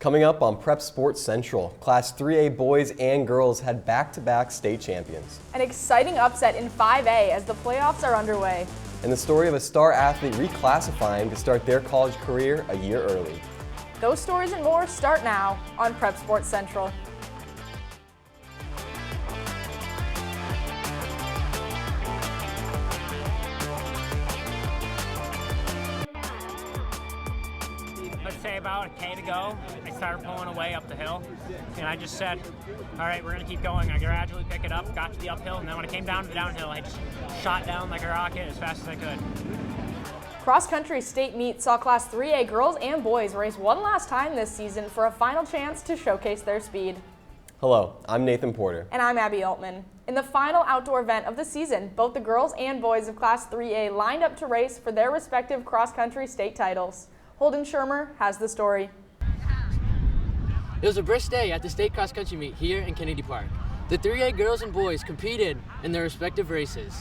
Coming up on Prep Sports Central, Class 3A boys and girls had back-to-back state champions. An exciting upset in 5A as the playoffs are underway. And the story of a star athlete reclassifying to start their college career a year early. Those stories and more start now on Prep Sports Central. Let's say about a K to go, I started pulling away up the hill, and I just said, all right, we're gonna keep going. I gradually pick it up, got to the uphill, and then when I came down to the downhill, I just shot down like a rocket as fast as I could. Cross-country state meet saw Class 3A girls and boys race one last time this season for a final chance to showcase their speed. Hello, I'm Nathan Porter. And I'm Abby Altman. In the final outdoor event of the season, both the girls and boys of Class 3A lined up to race for their respective cross-country state titles. Holden Schirmer has the story. It was a brisk day at the state cross-country meet here in Kennedy Park. The 3A girls and boys competed in their respective races,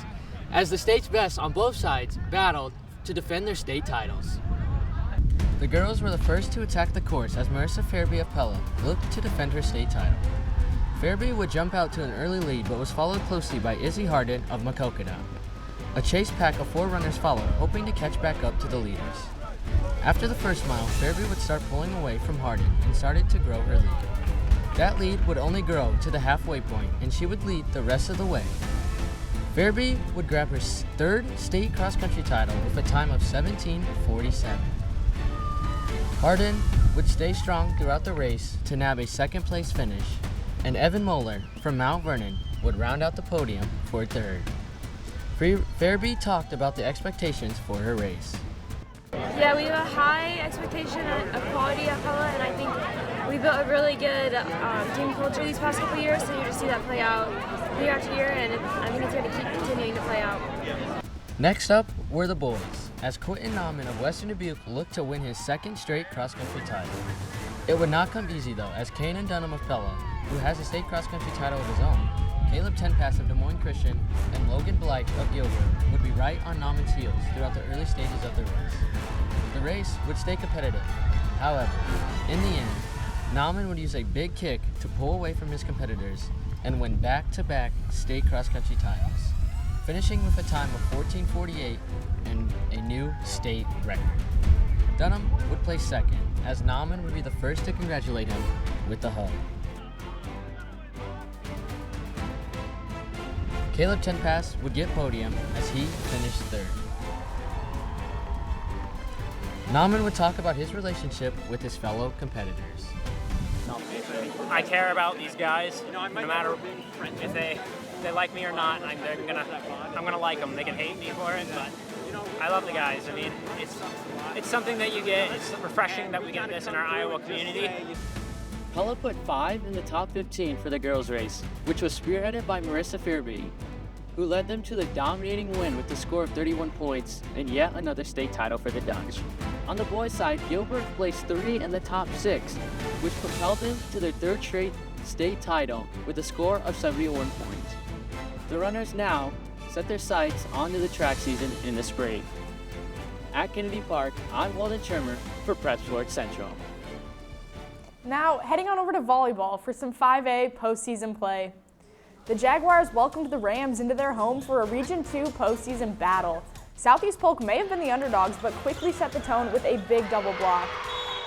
as the state's best on both sides battled to defend their state titles. The girls were the first to attack the course as Marissa Fairby of Pella looked to defend her state title. Fairby would jump out to an early lead but was followed closely by Izzy Harden of Maquoketa. A chase pack of 4 runners followed, hoping to catch back up to the leaders. After the first mile, Fairby would start pulling away from Harden and started to grow her lead. That lead would only grow to the halfway point, and she would lead the rest of the way. Fairby would grab her 3rd state cross-country title with a time of 17:47. Harden would stay strong throughout the race to nab a 2nd place finish, and Evan Moeller from Mount Vernon would round out the podium for 3rd. Fairby talked about the expectations for her race. Yeah, we have a high expectation of quality at Pella, and I think we built a really good team culture these past couple years, so you just see that play out year after year, and I think it's going to keep continuing to play out. Next up were the boys, as Quentin Nauman of Western Dubuque looked to win his 2nd straight cross-country title. It would not come easy though, as Kanan Dunham of Pella, who has a state cross-country title of his own, Caleb Tenpass of Des Moines Christian, and Logan Blight of Gilbert would be right on Nauman's heels throughout the early stages of the race. The race would stay competitive. However, in the end, Nauman would use a big kick to pull away from his competitors and win back-to-back state cross-country titles, finishing with a time of 14:48 and a new state record. Dunham would place 2nd, as Nauman would be the first to congratulate him with the hug. Caleb Tenpass would get podium as he finished 3rd. Nauman would talk about his relationship with his fellow competitors. I care about these guys, no matter if they like me or not. I'm gonna like them. They can hate me for it, but I love the guys. I mean, it's something that you get. It's refreshing that we get this in our Iowa community. Pella put 5 in the top 15 for the girls' race, which was spearheaded by Marissa Fairby, who led them to the dominating win with a score of 31 points and yet another state title for the Ducks. On the boys' side, Gilbert placed 3 in the top 6, which propelled them to their 3rd straight state title with a score of 71 points. The runners now set their sights onto the track season in the spring. At Kennedy Park, I'm Holden Schirmer for Prep Sports Central. Now, heading on over to volleyball for some 5A postseason play. The Jaguars welcomed the Rams into their home for a Region 2 postseason battle. Southeast Polk may have been the underdogs, but quickly set the tone with a big double block.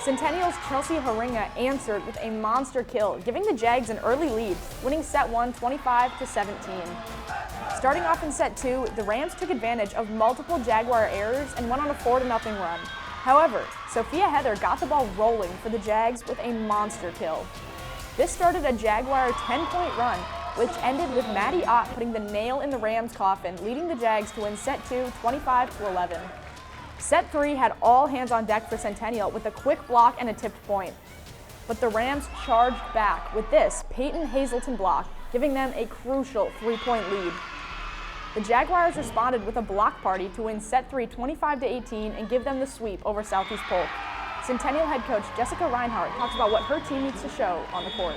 Centennial's Chelsea Haringa answered with a monster kill, giving the Jags an early lead, winning set 1 25-17. Starting off in set 2, the Rams took advantage of multiple Jaguar errors and went on a 4-0 run. However, Sophia Heather got the ball rolling for the Jags with a monster kill. This started a Jaguar 10-point run, which ended with Maddie Ott putting the nail in the Rams' coffin, leading the Jags to win set 2 25-11. Set 3 had all hands on deck for Centennial with a quick block and a tipped point. But the Rams charged back with this Peyton Hazelton block, giving them a crucial 3-point lead. The Jaguars responded with a block party to win set 3 25-18 and give them the sweep over Southeast Polk. Centennial head coach Jessica Reinhardt talks about what her team needs to show on the court.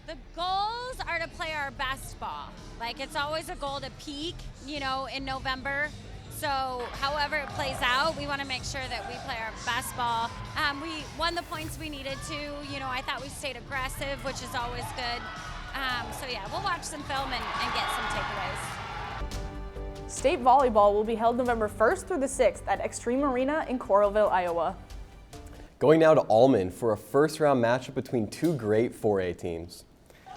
The goals are to play our best ball. Like, it's always a goal to peak, in November. So however it plays out, we want to make sure that we play our best ball. We won the points we needed to. You know, I thought we stayed aggressive, which is always good. So yeah, we'll watch some film and get some takeaways. State volleyball will be held November 1st through the 6th at Extreme Arena in Coralville, Iowa. Going now to Altman for a first-round matchup between two great 4A teams.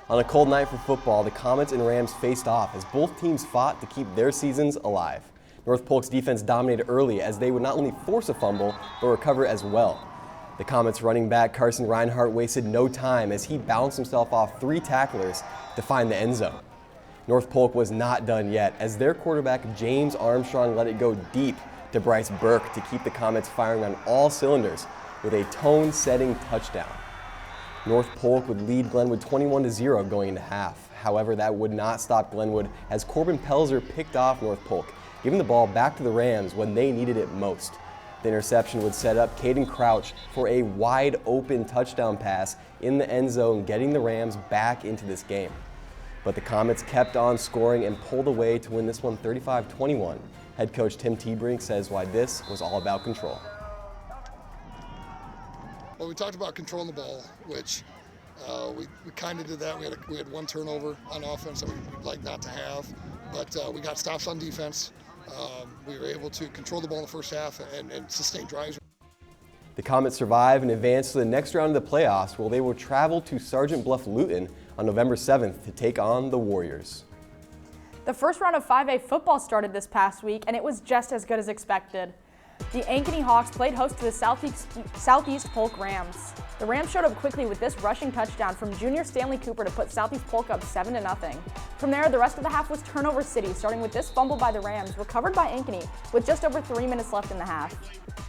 On a cold night for football, the Comets and Rams faced off as both teams fought to keep their seasons alive. North Polk's defense dominated early as they would not only force a fumble, but recover as well. The Comets running back Carson Reinhardt wasted no time as he bounced himself off 3 tacklers to find the end zone. North Polk was not done yet as their quarterback James Armstrong let it go deep to Bryce Burke to keep the Comets firing on all cylinders with a tone-setting touchdown. North Polk would lead Glenwood 21-0 going into half. However, that would not stop Glenwood as Corbin Pelzer picked off North Polk, giving the ball back to the Rams when they needed it most. The interception would set up Caden Crouch for a wide-open touchdown pass in the end zone, getting the Rams back into this game. But the Comets kept on scoring and pulled away to win this one 35-21. Head coach Tim Tebrink says why this was all about control. Well, we talked about controlling the ball, which we kind of did that. We had 1 turnover on offense that we'd like not to have, but we got stops on defense. We were able to control the ball in the first half and sustain drives. The Comets survive and advance to the next round of the playoffs, where they will travel to Sergeant Bluff Luton on November 7th to take on the Warriors. The first round of 5A football started this past week, and it was just as good as expected. The Ankeny Hawks played host to the Southeast Polk Rams. The Rams showed up quickly with this rushing touchdown from junior Stanley Cooper to put Southeast Polk up 7-0. From there, the rest of the half was turnover city, starting with this fumble by the Rams, recovered by Ankeny with just over 3 minutes left in the half.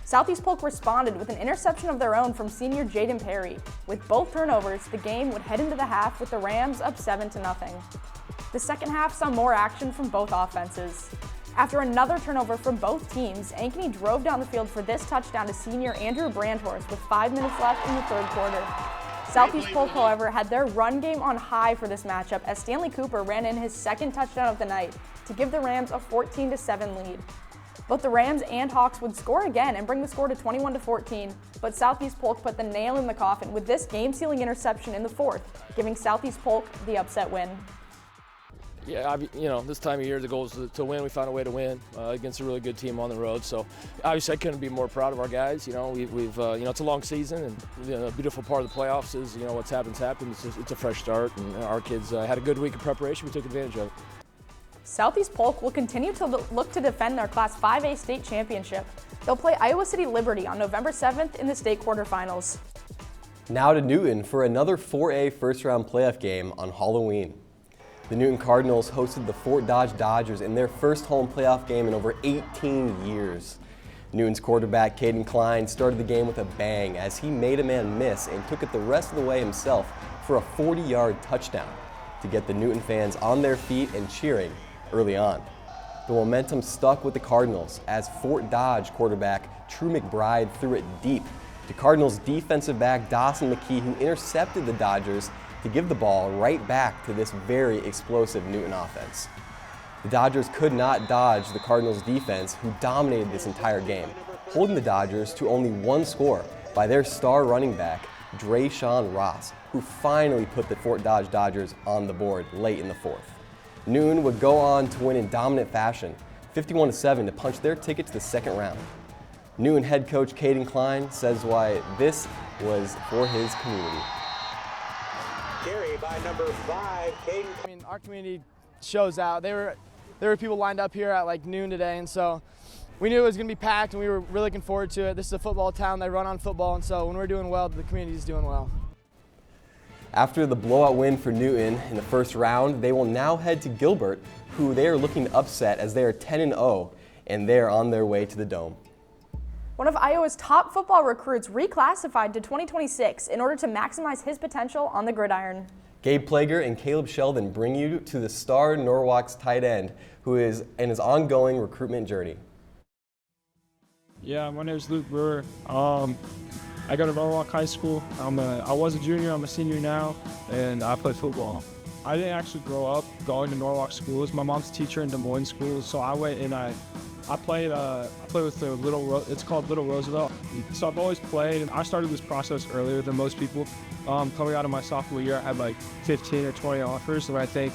Southeast Polk responded with an interception of their own from senior Jaden Perry. With both turnovers, the game would head into the half with the Rams up 7-0. The second half saw more action from both offenses. After another turnover from both teams, Ankeny drove down the field for this touchdown to senior Andrew Brandhorst with 5 minutes left in the third quarter. Southeast Polk, however, had their run game on high for this matchup as Stanley Cooper ran in his second touchdown of the night to give the Rams a 14-7 lead. Both the Rams and Hawks would score again and bring the score to 21-14, but Southeast Polk put the nail in the coffin with this game-sealing interception in the fourth, giving Southeast Polk the upset win. Yeah, this time of year the goal is to win. We found a way to win against a really good team on the road. So obviously I couldn't be more proud of our guys. We've it's a long season, and the beautiful part of the playoffs is what's happened. It's a fresh start, and our kids had a good week of preparation. We took advantage of it. Southeast Polk will continue to look to defend their Class 5A state championship. They'll play Iowa City Liberty on November 7th in the state quarterfinals. Now to Newton for another 4A first-round playoff game on Halloween. The Newton Cardinals hosted the Fort Dodge Dodgers in their first home playoff game in over 18 years. Newton's quarterback, Caden Klein, started the game with a bang as he made a man miss and took it the rest of the way himself for a 40-yard touchdown to get the Newton fans on their feet and cheering early on. The momentum stuck with the Cardinals as Fort Dodge quarterback True McBride threw it deep to Cardinals defensive back Dawson McKee, who intercepted the Dodgers to give the ball right back to this very explosive Newton offense. The Dodgers could not dodge the Cardinals defense, who dominated this entire game, holding the Dodgers to only 1 score by their star running back, Drayshawn Ross, who finally put the Fort Dodge Dodgers on the board late in the fourth. Newton would go on to win in dominant fashion, 51-7, to punch their ticket to the second round. Newton head coach Caden Klein says why this was for his community. Carry by number 5, Caden. Our community shows out. There were people lined up here at like noon today, and so we knew it was going to be packed, and we were really looking forward to it. This is a football town. They run on football, and so when we're doing well, the community is doing well. After the blowout win for Newton in the first round, they will now head to Gilbert, who they are looking to upset as they are 10-0, and they are on their way to the Dome. One of Iowa's top football recruits reclassified to 2026 in order to maximize his potential on the gridiron. Gabe Ploeger and Caleb Sheldon bring you to the star Norwalk's tight end, who is in his ongoing recruitment journey. Yeah, my name is Luke Brewer. I go to Norwalk High School. I was a junior, I'm a senior now, and I play football. I didn't actually grow up going to Norwalk schools. My mom's a teacher in Des Moines schools, so I went and I I play with the it's called Little Roosevelt. So I've always played, and I started this process earlier than most people. Coming out of my sophomore year, I had like 15 or 20 offers, and I think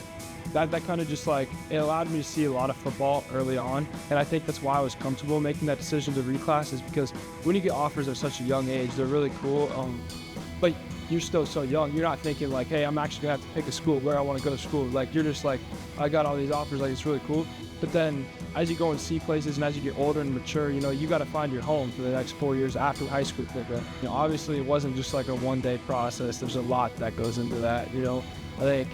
that kind of just like, it allowed me to see a lot of football early on, and I think that's why I was comfortable making that decision to reclass, is because when you get offers at such a young age, they're really cool, but you're still so young. You're not thinking like, hey, I'm actually gonna have to pick a school where I want to go to school. Like, you're just like, I got all these offers, like, it's really cool. But then as you go and see places and as you get older and mature, you know, you got to find your home for the next 4 years after high school. You know, obviously it wasn't just like a one-day process. There's a lot that goes into that, you know. I think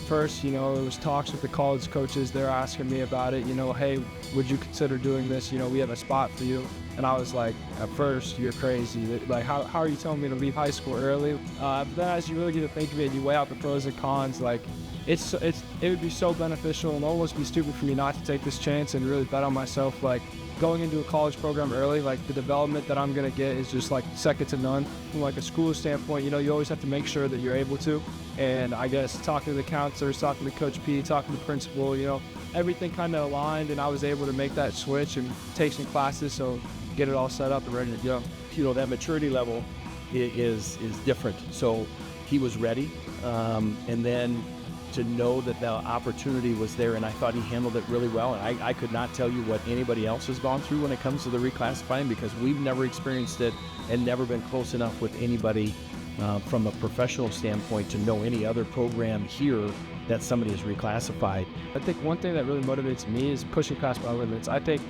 first, you know, it was talks with the college coaches. They're asking me about it, you know, hey, would you consider doing this? You know, we have a spot for you. And I was like, at first, you're crazy. Like, how are you telling me to leave high school early? But then as you really get to think of it, you weigh out the pros and cons, like, it would be so beneficial and almost be stupid for me not to take this chance and really bet on myself. Like, going into a college program early, like, the development that I'm gonna get is just like second to none. From like a school standpoint, you know, you always have to make sure that you're able to. And I guess talking to the counselors, talking to Coach P, talking to the principal, you know, everything kind of aligned, and I was able to make that switch and take some classes, so get it all set up and ready to go. You know, that maturity level is different. So he was ready, and then to know that the opportunity was there, and I thought he handled it really well. And I could not tell you what anybody else has gone through when it comes to the reclassifying, because we've never experienced it and never been close enough with anybody from a professional standpoint to know any other program here that somebody is reclassified. I think one thing that really motivates me is pushing past my limits. I think,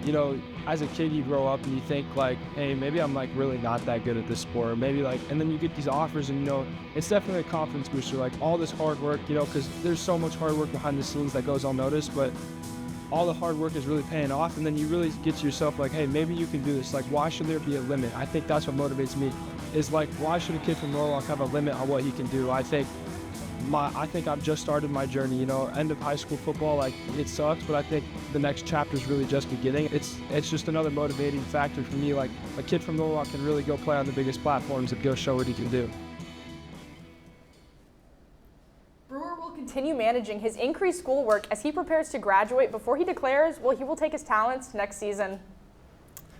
you know, as a kid, you grow up and you think like, hey, maybe I'm like really not that good at this sport, or maybe like, and then you get these offers and, you know, it's definitely a confidence booster, like all this hard work, you know, because there's so much hard work behind the scenes that goes unnoticed, but all the hard work is really paying off, and then you really get to yourself like, hey, maybe you can do this. Like, why should there be a limit? I think that's what motivates me, is like, why should a kid from Norwalk have a limit on what he can do? I think I've just started my journey, you know, end of high school football, like, it sucks, but I think the next chapter is really just beginning. It's just another motivating factor for me. Like, a kid from Norwalk can really go play on the biggest platforms and go show what he can do. Brewer will continue managing his increased schoolwork as he prepares to graduate before he declares, well, he will take his talents next season.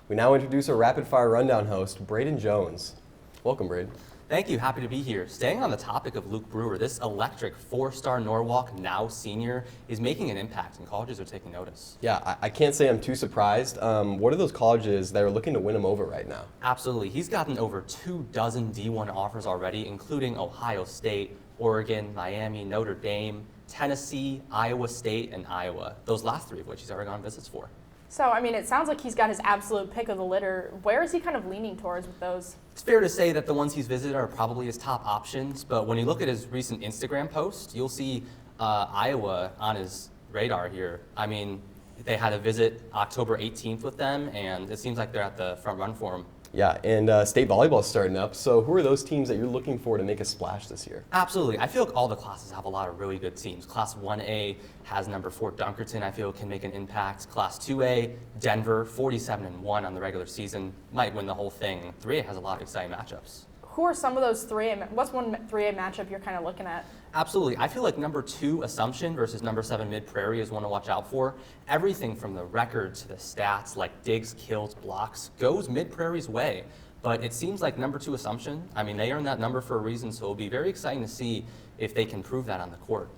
We now introduce our rapid fire rundown host, Braeden Jones. Welcome, Braeden. Thank you, happy to be here. Staying on the topic of Luke Brewer, this electric four-star Norwalk, now senior, is making an impact, and colleges are taking notice. Yeah, I can't say I'm too surprised. What are those colleges that are looking to win him over right now? Absolutely. He's gotten over 24 D1 offers already, including Ohio State, Oregon, Miami, Notre Dame, Tennessee, Iowa State, and Iowa. Those last three of which he's already gone visits for. So, I mean, it sounds like he's got his absolute pick of the litter. Where is he kind of leaning towards with those? It's fair to say that the ones he's visited are probably his top options, but when you look at his recent Instagram post, you'll see Iowa on his radar here. I mean, they had a visit October 18th with them, and it seems like they're at the front run for him. Yeah, and state volleyball is starting up, so who are those teams that you're looking for to make a splash this year? Absolutely. I feel like all the classes have a lot of really good teams. Class 1A has number 4 Dunkerton, I feel can make an impact. Class 2A, Denver, 47-1 on the regular season, might win the whole thing. 3A has a lot of exciting matchups. Who are some of those 3A? What's one 3A matchup you're kind of looking at? Absolutely. I feel like number 2 Assumption versus number 7 Mid Prairie is one to watch out for. Everything from the record to the stats, like digs, kills, blocks, goes Mid Prairie's way. But it seems like number 2 Assumption, I mean, they earned that number for a reason, so it'll be very exciting to see if they can prove that on the court.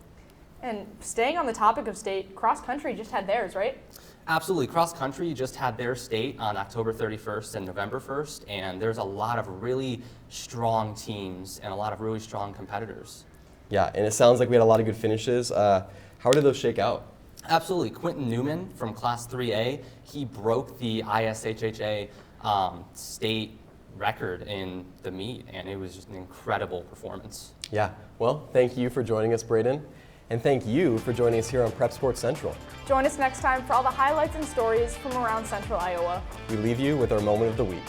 And staying on the topic of state, cross country just had theirs, right? Absolutely. Cross country just had their state on October 31st and November 1st, and there's a lot of really strong teams and a lot of really strong competitors. Yeah, and it sounds like we had a lot of good finishes. How did those shake out? Absolutely. Quentin Newman from Class 3A, he broke the ISHHA state record in the meet, and it was just an incredible performance. Yeah, well, thank you for joining us, Braeden. And thank you for joining us here on Prep Sports Central. Join us next time for all the highlights and stories from around Central Iowa. We leave you with our moment of the week.